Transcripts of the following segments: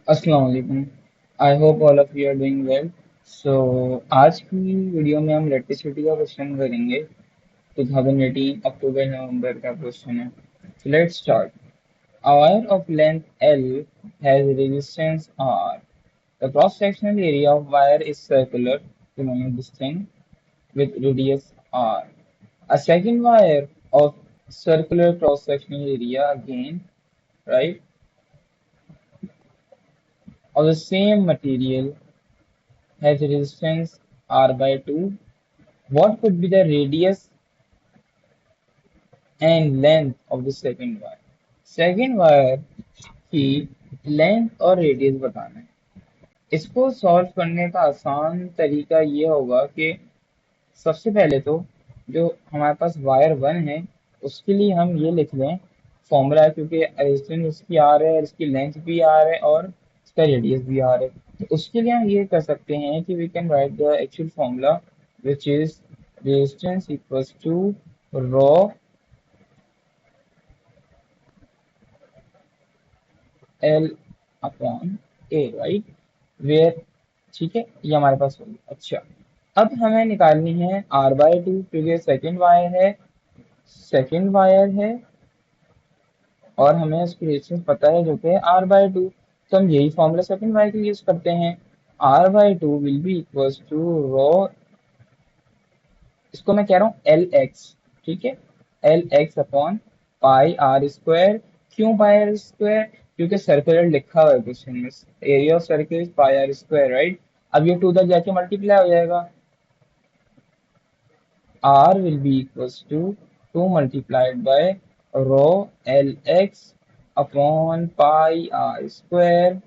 अस्सलाम वालेकुम। I hope all of you are doing well. So आज की वीडियो में हम इलेक्ट्रिसिटी का क्वेश्चन करेंगे। 2018 अक्टूबर नवंबर का क्वेश्चन है। Let's start. A wire of length L has resistance R. The cross-sectional area of wire is circular, remember this thing, with radius R. A second wire of circular cross-sectional area again, right, of the same material has resistance R by 2. What could be the radius and length of the second wire? Second wire की length और radius बताना है। इसको solve करने का आसान तरीका ये होगा कि सबसे पहले तो जो हमारे पास वायर वन है उसके लिए हम ये लिख लें फॉर्मूला, क्योंकि रेजिस्टेंस इसकी आर है, इसकी लेंथ भी आर है और इसका रेडियस भी आर है। तो उसके लिए हम ये कर सकते हैं कि we can write the actual formula which is resistance equals to rho L upon A, right, where, ठीक है, ये हमारे पास होगी। अच्छा, अब हमें निकालनी है आर बाय टू, क्योंकि सेकेंड वायर है और हमें उसकी रेजिस्टेंस पता है जो कि है आर बाय टू। तो हम यही फॉर्मूला सेकेंड वायर के लिए यूज करते हैं। R by two will be equals to rho, इसको मैं कह रहा हूँ एल एक्स, ठीक है, L X upon pi R square. क्यों पाई आर स्क्वायर? क्योंकि सर्कुलर लिखा हुआ है क्वेश्चन में, area of circle is pi R square, right. अब ये टू उधर जाके मल्टीप्लाई हो जाएगा। R will be equals to 2 multiplied by rho Lx upon pi r square,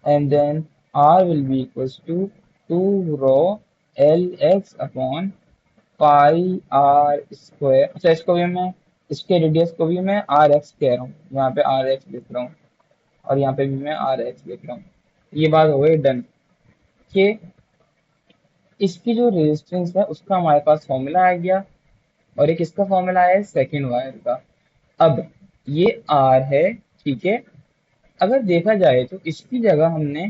and then R will be equals to 2 rho Lx upon pi r square। अच्छा, इसको भी मैं, इसके रेडियस को भी मैं आर एक्स कह रहा हूँ, यहाँ पे आर एक्स लिख रहा हूँ और यहाँ पे भी मैं आर एक्स लिख रहा हूँ। ये बात हो गई डन कि इसकी जो रेजिस्टेंस है उसका हमारे पास फॉर्मूला आ गया और एक इसका फॉर्मूला है सेकेंड वायर का। अब ये आर है, ठीक है। अगर देखा जाए तो इसकी जगह हमने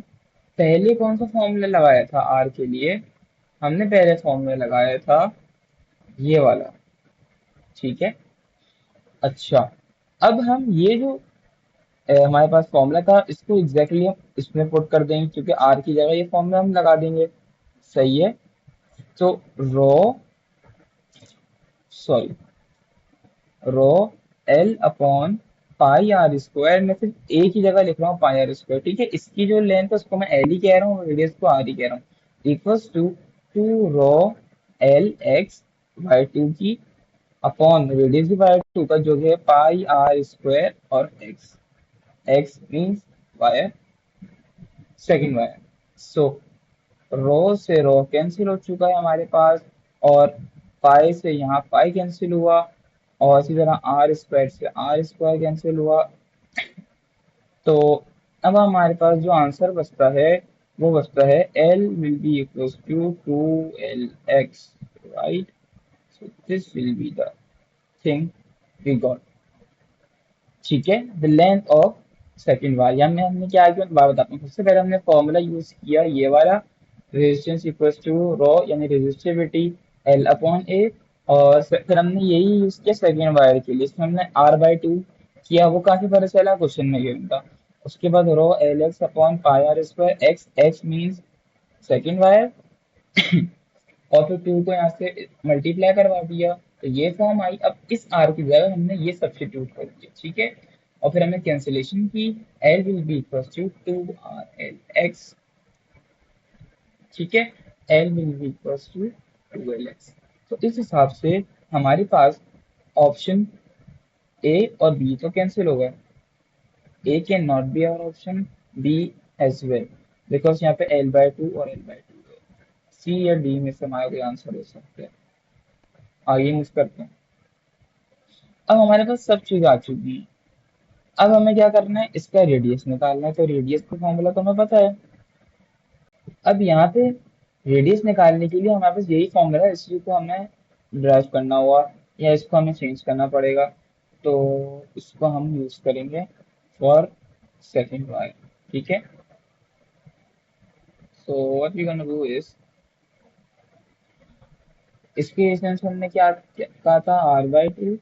पहले कौन सा फॉर्मूला लगाया था आर के लिए? हमने पहले फॉर्मूला लगाया था ये वाला, ठीक है। अच्छा, अब हम ये जो हमारे पास फॉर्मूला था इसको एग्जैक्टली हम इसमें पुट कर देंगे, क्योंकि आर की जगह ये फॉर्मूला हम लगा देंगे। सही है। तो rho sorry rho L upon pi R square, मैं सिर्फ ए की जगह लिख रहा हूँ पाई आर स्क्वायर, ठीक है। इसकी जो लेंथ है उसको मैं एल ही कह रहा हूँ, रेडियस को आर ही कह रहा हूँ, equals to two rho L X by two की अपॉन रेडियस भी बाई टू का जो है पाई आर स्क्वायर और X, X means wire, second wire. So rho से रो कैंसिल हो चुका है हमारे पास, और पाई से यहाँ पाई कैंसिल हुआ, और इसी तरह आर स्क्वायर से आर स्क्वायर कैंसिल हुआ। तो अब हमारे पास जो आंसर बचता है वो बचता है L will be equals to two L X, right. So this will be the thing we got, ठीक है। The length of second wire, या में हमने क्या किया बात बताता हूँ। सबसे पहले हमने फॉर्मूला यूज किया ये वाला, रेजिस्टेंस इक्वल्स टू रो यानी रेजिस्टिविटी एल अपॉन ए, और फिर हमने यही यूज किया सेकेंड वायर के लिए, इसमें हमने आर बाई टू किया, वो काफी पता चला क्वेश्चन में गिवन था। उसके बाद rho L X upon pi R square, X X means second wire, और फिर टू को यहाँ से मल्टीप्लाई करवा दिया तो ये फॉर्म आई। अब इस आर की जगह हमने ये सब्स्टिट्यूट कर दिया, ठीक है। और फिर हमने कैंसिलेशन की, L will be equal to two R L X, ठीक है। L will be equal to two L X. तो इस हिसाब से हमारे पास ऑप्शन ए और बी तो कैंसिल हो गए। A can not be our option, B as well, because यहाँ पे एल बाय टू और एल बाय टू है। सी या डी में से हमारा कोई आंसर हो सकता है। आगे मूव करते हैं। अब हमारे पास सब चीज आ चुकी है। अब हमें क्या करना है, इसका रेडियस निकालना है। तो रेडियस का फॉर्मूला तो हमें पता है। अब यहाँ पे रेडियस निकालने के लिए हमारे पास यही फॉर्मूला है, इसी को हमें ड्राइव करना हुआ या इसको हमें चेंज करना पड़ेगा। तो इसको हम यूज करेंगे फॉर सेकेंड वायर, ठीक है। So what we're gonna do is, इसके इंस्टेंस हमने क्या कहा था, r/2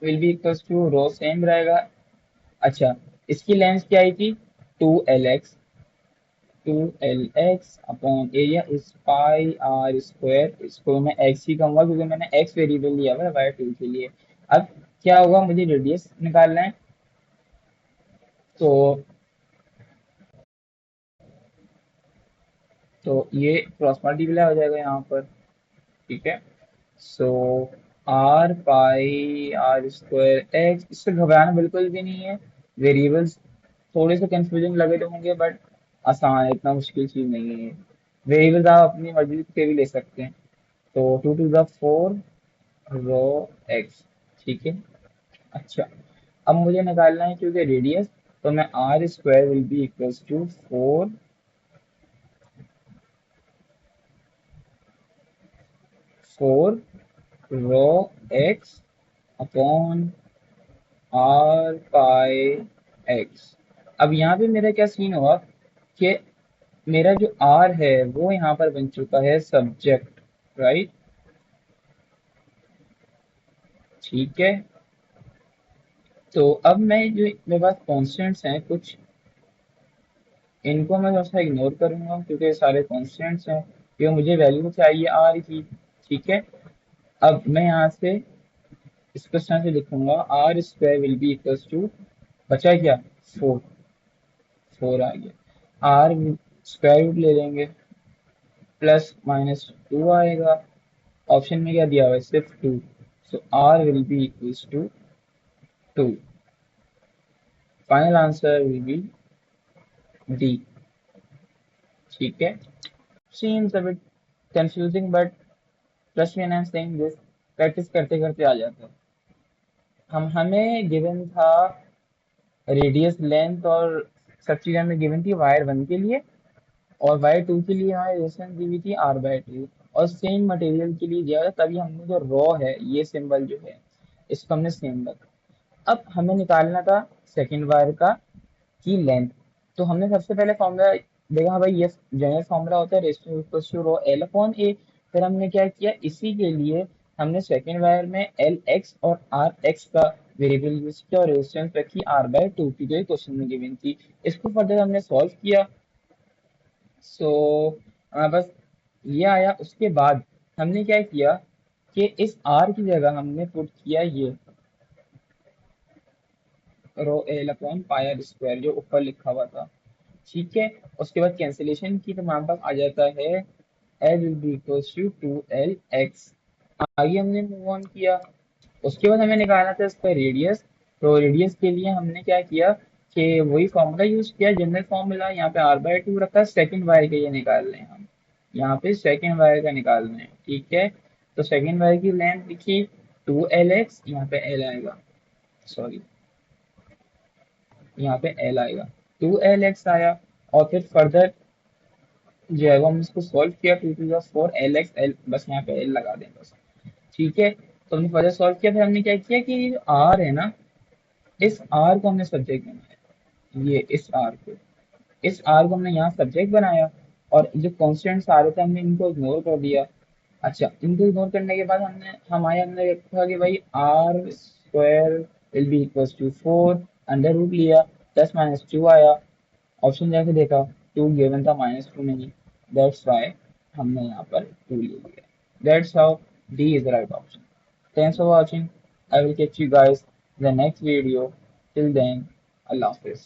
will be equals to rho same रहेगा। अच्छा, इसकी लेंथ क्या आई थी, 2lx, 2lx upon area is pi R square. इसको मैं x ही कहूंगा क्योंकि मैंने x वेरिएबल लिया हुआ है y2 के लिए। अब क्या होगा, मुझे रेडियस निकालना है, तो ये क्रॉस मल्टीप्लाई हो जाएगा यहाँ पर, ठीक है। So R pi R square X, इससे घबराना बिल्कुल भी नहीं है। वेरिएबल्स थोड़े से कंफ्यूजन लगे तो होंगे, बट आसान है, इतना मुश्किल चीज नहीं है। वेरिएबल्स आप अपनी मर्जी से भी ले सकते हैं। तो 2 to the 4 रो एक्स, ठीक है। अच्छा, अब मुझे निकालना है क्योंकि रेडियस, तो मैं R square will be equals to 4 rho X upon R pi X. अब यहाँ पे मेरा क्या सीन हुआ कि मेरा जो आर है वो यहाँ पर बन चुका है सब्जेक्ट, राइट, ठीक है। तो अब मैं जो मेरे पास कॉन्स्टेंट्स हैं कुछ, इनको मैं थोड़ा सा इग्नोर करूंगा क्योंकि ये सारे कॉन्स्टेंट्स हैं, क्योंकि मुझे वैल्यू चाहिए आर की, ठीक है। अब मैं यहाँ से इस क्वेश्चन से लिखूंगा R square will be equals to, बचा क्या, 4, 4 आ गया। आर स्क्वायर रूट ले लेंगे, प्लस माइनस 2 आएगा। ऑप्शन में क्या दिया हुआ है, सिर्फ 2, so R will be equals to 2। Final answer will be D, ठीक है। Seems a bit confusing but trust me, I am saying this, practice करते करते आ जाता है। हमें गिवन था रेडियस लेंथ, और सब चीज़ हमें गिवन थी वायर 1 के लिए, और वायर 2 के लिए हमारी रेजिस्टेंस दी हुई थी r/2, और सेम मटेरियल के लिए दिया था, तभी हमने जो रॉ है ये सिंबल जो है इसको हमने सेम रखा। अब हमें निकालना था सेकेंड वायर का की लेंथ। तो हमने सबसे पहले फॉर्मूला देखा, हाँ भाई ये जनरल फॉर्मूला होता है resistance to rho L upon A. फिर हमने क्या किया, इसी के लिए हमने सेकेंड वायर में एल एक्स और आर एक्स का वेरिएबल यूज किया, और रेजिस्टेंस रखी r/2 की, जो क्वेश्चन में गिवन थी। इसको फर्दर हमने सॉल्व किया। सो बस ये आया। उसके बाद हमने क्या किया कि इस r की जगह हमने पुट किया ये rho L upon pi R square जो ऊपर लिखा हुआ था, ठीक है। उसके बाद कैंसिलेशन की तो हमारे पास आ जाता है L will be equals to 2lx। आगे हमने मूव ऑन किया। उसके बाद हमें निकालना था इसका रेडियस। तो रेडियस के लिए हमने क्या किया कि वही फॉर्मूला यूज किया, जनरल फॉर्मूला। यहाँ पे r/2 रखा, सेकंड वायर का ये निकाल रहे हैं हम, यहाँ पे सेकंड वायर का निकाल रहे हैं, ठीक है। तो सेकंड वायर की लेंथ लिखी 2lx, यहाँ पे l आएगा, सॉरी, यहाँ पे l आएगा, 2lx आया। और फिर फर्दर जो है वो हमने इसको सॉल्व किया, 2 to the 4 lx, l बस यहाँ पे l लगा दें बस, ठीक है। तो हमने फर्दर सॉल्व किया। फिर हमने क्या किया कि ये जो r है ना, इस r को हमने सब्जेक्ट बनाया, ये इस r को हमने यहाँ सब्जेक्ट बनाया, और जो कॉन्स्टेंट्स आ रहे थे हमने इनको इग्नोर कर दिया। अच्छा, इनको इग्नोर करने के बाद हमने रखा कि भाई R square will be equals to 4, under root लिया, प्लस माइनस 2 आया। ऑप्शन जाके देखा, 2 गिवन था, -2 नहीं, दैट्स वाई हमने यहाँ पर 2 ले लिया। That's how D is the right option. Thanks for watching, I will catch you guys in the next video. Till then, अल्लाह हाफिज।